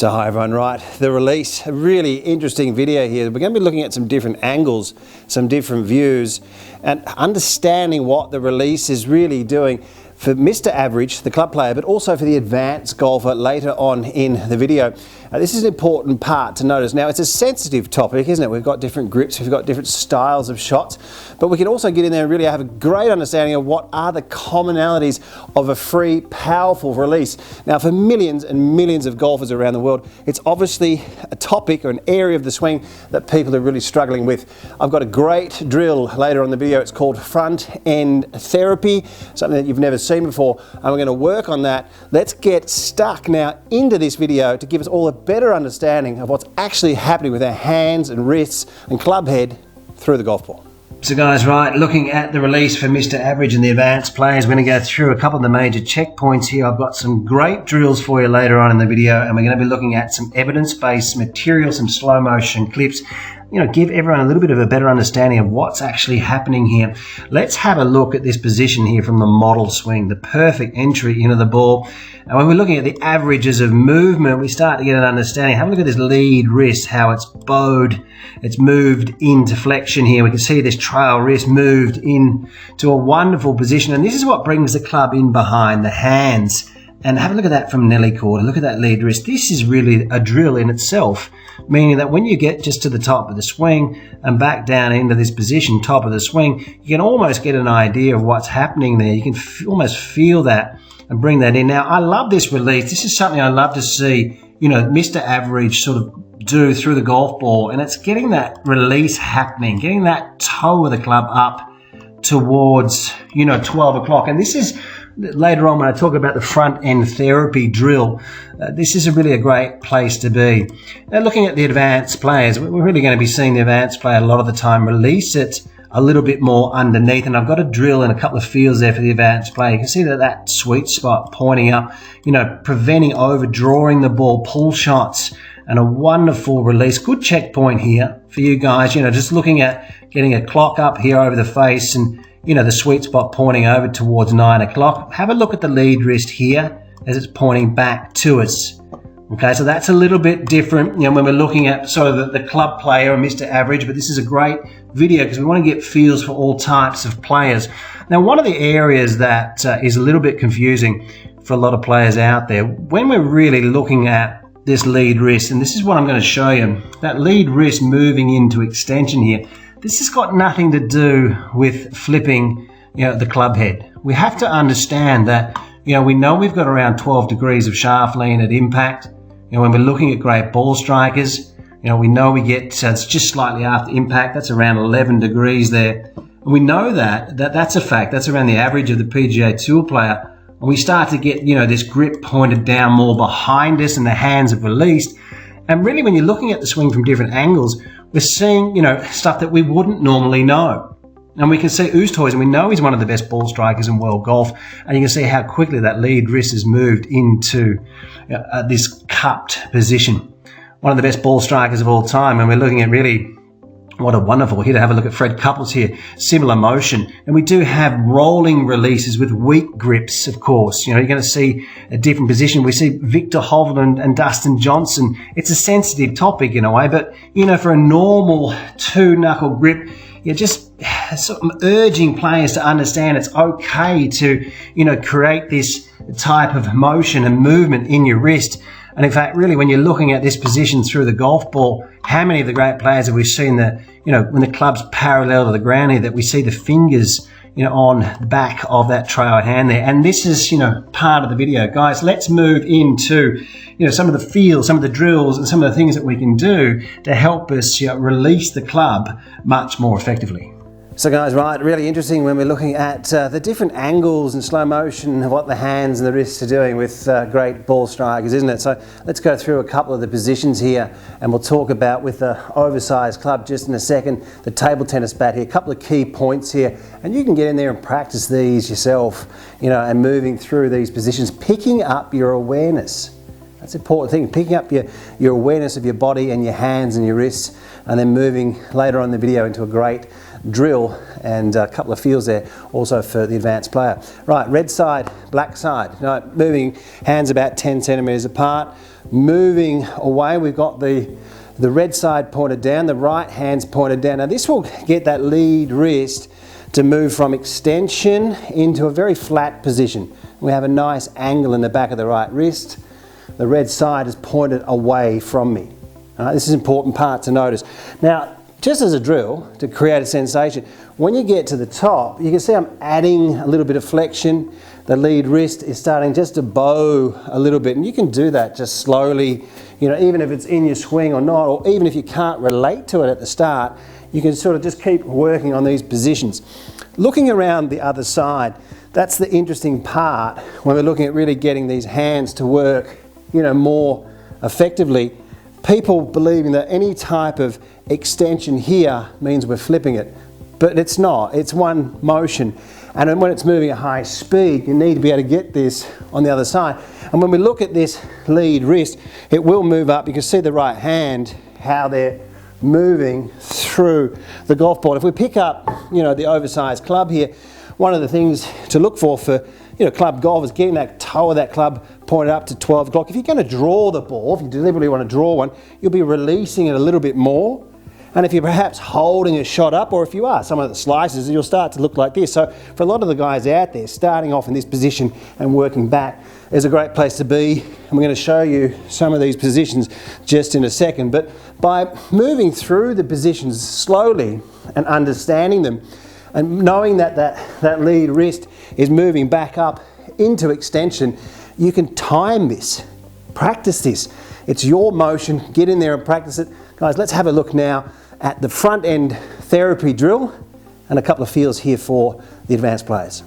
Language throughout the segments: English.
So hi everyone, right, the release, a really interesting video here. We're going to be looking at some different angles, some different views, and understanding what the release is really doing for Mr. Average, the club player, but also for the advanced golfer later on in the video. This is an important part to notice. Now, it's a sensitive topic, isn't it? We've got different grips, we've got different styles of shots, but we can also get in there and really have a great understanding of what are the commonalities of a free, powerful release. Now, for millions and millions of golfers around the world, it's obviously a topic or an area of the swing that people are really struggling with. I've got a great drill later on the video. It's called front end therapy, something that you've never seen before, and we're going to work on that. Let's get stuck now into this video to give us all a better understanding of what's actually happening with our hands and wrists and club head through the golf ball. So guys, right, looking at the release for Mr. Average and the advanced players, we're going to go through a couple of the major checkpoints here. I've got some great drills for you later on in the video, and we're going to be looking at some evidence-based material, some slow motion clips, give everyone a little bit of a better understanding of what's actually happening here. Let's have a look at this position here from the model swing, the perfect entry into the ball. And when we're looking at the averages of movement, we start to get an understanding. Have a look at this lead wrist, how it's bowed. It's moved into flexion here. We can see this trail wrist moved into a wonderful position. And this is what brings the club in behind the hands. And have a look at that from Nelly quarter. Look at that lead wrist. This is really a drill in itself, meaning that when you get just to the top of the swing and back down into this position, top of the swing, you can almost get an idea of what's happening there. You can almost feel that and bring that in. Now, I love this release. This is something I love to see, Mr. Average sort of do through the golf ball, and it's getting that release happening, getting that toe of the club up towards, 12 o'clock. And this is later on when I talk about the front end therapy drill. This is really a great place to be. Now, looking at the advanced players, we're really going to be seeing the advanced player a lot of the time release it a little bit more underneath, and I've got a drill and a couple of feels there for the advanced player. You can see that sweet spot pointing up, preventing overdrawing the ball, pull shots, and a wonderful release. Good checkpoint here for you guys, just looking at getting a clock up here over the face and, the sweet spot pointing over towards 9 o'clock. Have a look at the lead wrist here as it's pointing back to us. Okay, so that's a little bit different, when we're looking at sort of the club player and Mr. Average, but this is a great video because we want to get feels for all types of players. Now, one of the areas that is a little bit confusing for a lot of players out there, when we're really looking at this lead wrist, and this is what I'm going to show you, that lead wrist moving into extension here, this has got nothing to do with flipping, the club head. We have to understand that, we know we've got around 12 degrees of shaft lean at impact. When we're looking at great ball strikers, we know we get, it's just slightly after impact, that's around 11 degrees there. And we know that's a fact, that's around the average of the PGA Tour player. And we start to get, this grip pointed down more behind us and the hands have released. And really when you're looking at the swing from different angles, we're seeing, stuff that we wouldn't normally know. And we can see Oosthuizen, and we know he's one of the best ball strikers in world golf. And you can see how quickly that lead wrist has moved into this cupped position. One of the best ball strikers of all time. And we're looking at really what a wonderful here to have a look at Fred Couples here. Similar motion. And we do have rolling releases with weak grips, of course. You're going to see a different position. We see Victor Hovland and Dustin Johnson. It's a sensitive topic in a way, but, for a normal two-knuckle grip, you're just sort of urging players to understand it's okay to, create this type of motion and movement in your wrist. And in fact, really, when you're looking at this position through the golf ball, how many of the great players have we seen that, when the club's parallel to the ground here, that we see the fingers, on the back of that trail hand there. And this is, part of the video. Guys, let's move into, some of the feels, some of the drills, and some of the things that we can do to help us release the club much more effectively. So guys, right, really interesting when we're looking at the different angles and slow motion of what the hands and the wrists are doing with great ball strikers, isn't it? So let's go through a couple of the positions here, and we'll talk about with the oversized club just in a second, the table tennis bat here, a couple of key points here, and you can get in there and practice these yourself, and moving through these positions, picking up your awareness. That's an important thing, picking up your awareness of your body and your hands and your wrists, and then moving later on in the video into a great drill and a couple of feels there also for the advanced player. Right, red side, black side. Right, moving hands about 10 centimeters apart. Moving away, we've got the red side pointed down, the right hand's pointed down. Now this will get that lead wrist to move from extension into a very flat position. We have a nice angle in the back of the right wrist. The red side is pointed away from me. All right, this is an important part to notice. Now, just as a drill to create a sensation, when you get to the top, you can see I'm adding a little bit of flexion. The lead wrist is starting just to bow a little bit, and you can do that just slowly, you know, even if it's in your swing or not, or even if you can't relate to it at the start, you can sort of just keep working on these positions. Looking around the other side, that's the interesting part when we're looking at really getting these hands to work, you know, more effectively. People believing that any type of extension here means we're flipping it, but it's not. It's one motion, and when it's moving at high speed, you need to be able to get this on the other side. And when we look at this lead wrist, it will move up. You can see the right hand, how they're moving through the golf ball. If we pick up, you know, the oversized club here, one of the things to look for, you know, club golf is getting that toe of that club pointed up to 12 o'clock. If you're going to draw the ball, if you deliberately want to draw one, you'll be releasing it a little bit more. And if you're perhaps holding a shot up, or if you are someone that slices, you'll start to look like this. So for a lot of the guys out there, starting off in this position and working back is a great place to be. And we're going to show you some of these positions just in a second. But by moving through the positions slowly and understanding them, and knowing that that lead wrist is moving back up into extension, you can time this, practice this. It's your motion, get in there and practice it. Guys, let's have a look now at the front end therapy drill and a couple of feels here for the advanced players.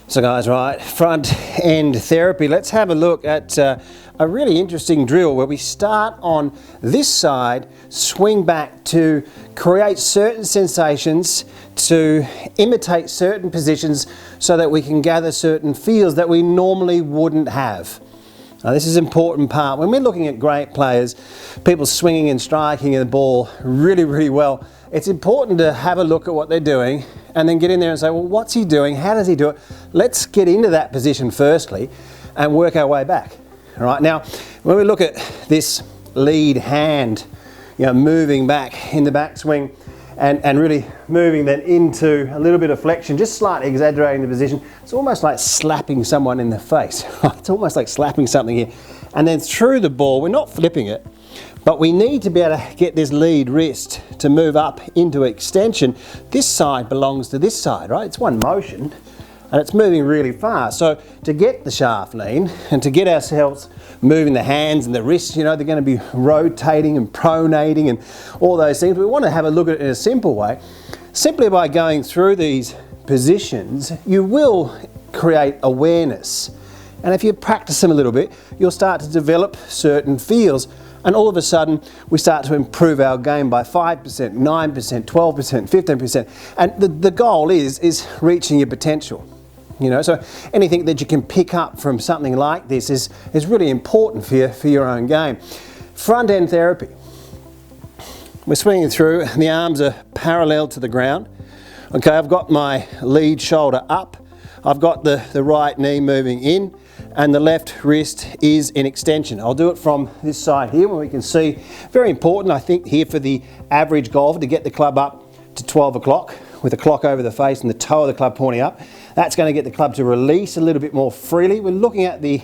So guys, right, front end therapy. Let's have a look at a really interesting drill where we start on this side, swing back to create certain sensations, to imitate certain positions so that we can gather certain feels that we normally wouldn't have. Now, this is an important part. When we're looking at great players, people swinging and striking the ball really, really well, it's important to have a look at what they're doing and then get in there and say, well, what's he doing? How does he do it? Let's get into that position firstly and work our way back. All right, now, when we look at this lead hand, you know, moving back in the backswing and really moving then into a little bit of flexion, just slightly exaggerating the position, it's almost like slapping someone in the face. It's almost like slapping something here. And then through the ball, we're not flipping it, but we need to be able to get this lead wrist to move up into extension. This side belongs to this side, right? It's one motion and it's moving really fast. So to get the shaft lean and to get ourselves moving the hands and the wrists, you know, they're going to be rotating and pronating and all those things. We want to have a look at it in a simple way. Simply by going through these positions, you will create awareness. And if you practice them a little bit, you'll start to develop certain feels. And all of a sudden, we start to improve our game by 5%, 9%, 12%, 15%. And the goal is reaching your potential. You know, so anything that you can pick up from something like this is really important for your own game. Front end therapy. We're swinging through, and the arms are parallel to the ground. Okay, I've got my lead shoulder up. I've got the right knee moving in, and the left wrist is in extension. I'll do it from this side here where we can see, very important I think here for the average golfer to get the club up to 12 o'clock with the clock over the face and the toe of the club pointing up. That's going to get the club to release a little bit more freely. We're looking at the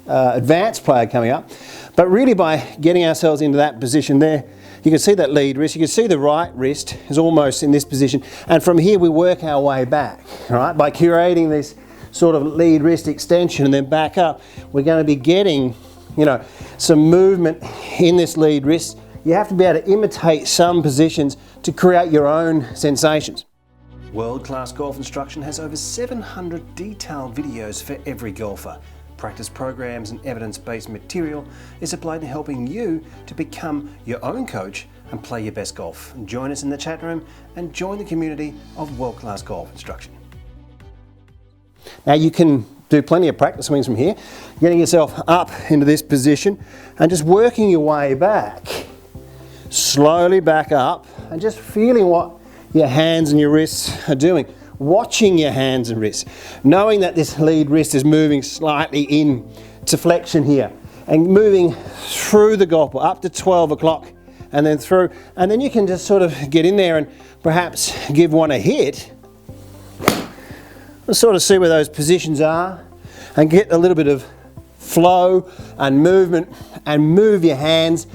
advanced player coming up, but really by getting ourselves into that position there, you can see that lead wrist, you can see the right wrist is almost in this position, and from here we work our way back, all right? By curating this sort of lead wrist extension and then back up, we're going to be getting, you know, some movement in this lead wrist. You have to be able to imitate some positions to create your own sensations. World Class Golf Instruction has over 700 detailed videos for every golfer. Practice programs and evidence-based material is applied to helping you to become your own coach and play your best golf. Join us in the chat room and join the community of World Class Golf Instruction. Now you can do plenty of practice swings from here, getting yourself up into this position and just working your way back slowly back up and just feeling what your hands and your wrists are doing. Watching your hands and wrists, knowing that this lead wrist is moving slightly in to flexion here and moving through the golf ball up to 12 o'clock and then through, and then you can just sort of get in there and perhaps give one a hit. Let's sort of see where those positions are and get a little bit of flow and movement and move your hands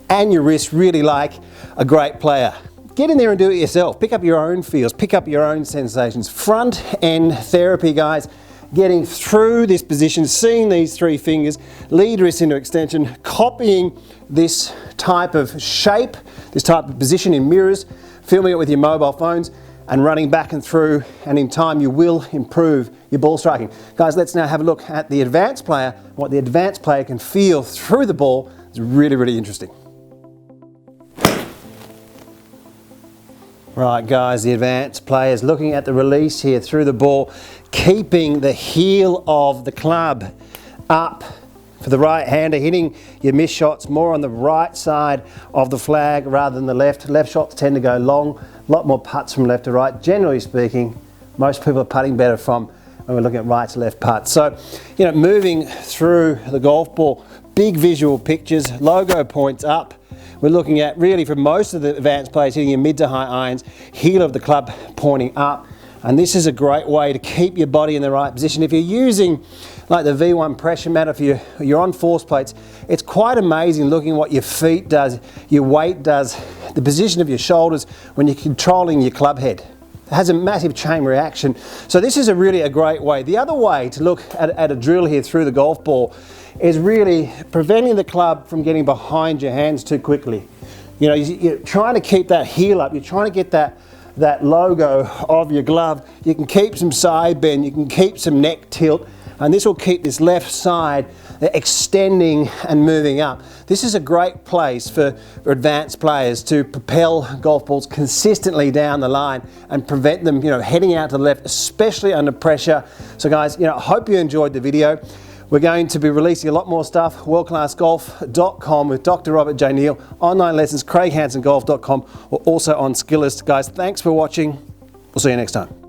and your wrists really like a great player. Get in there and do it yourself. Pick up your own feels, pick up your own sensations. Front end therapy, guys. Getting through this position, seeing these three fingers, lead wrist into extension, copying this type of shape, this type of position in mirrors, filming it with your mobile phones, and running back and through, and in time you will improve your ball striking. Guys, let's now have a look at the advanced player, what the advanced player can feel through the ball. It's really, really interesting. Right guys, the advanced players looking at the release here through the ball, keeping the heel of the club up for the right hander, hitting your missed shots more on the right side of the flag rather than the left. Left shots tend to go long, a lot more putts from left to right. Generally speaking, most people are putting better from when we're looking at right to left putts. So, you know, moving through the golf ball, big visual pictures, logo points up. We're looking at really for most of the advanced players hitting your mid to high irons, heel of the club pointing up. And this is a great way to keep your body in the right position. If you're using like the V1 pressure mat, if you're on force plates, it's quite amazing looking at what your feet does, your weight does, the position of your shoulders when you're controlling your club head. It has a massive chain reaction. So this is really a great way. The other way to look at a drill here through the golf ball is really preventing the club from getting behind your hands too quickly. You know, you're trying to keep that heel up, you're trying to get that logo of your glove. You can keep some side bend, you can keep some neck tilt, and this will keep this left side extending and moving up. This is a great place for advanced players to propel golf balls consistently down the line and prevent them, you know, heading out to the left, especially under pressure. So guys, you know, I hope you enjoyed the video. We're going to be releasing a lot more stuff, WorldClassGolf.com with Dr. Robert J. Neal, online lessons, CraigHansonGolf.com, or also on Skillist. Guys, thanks for watching. We'll see you next time.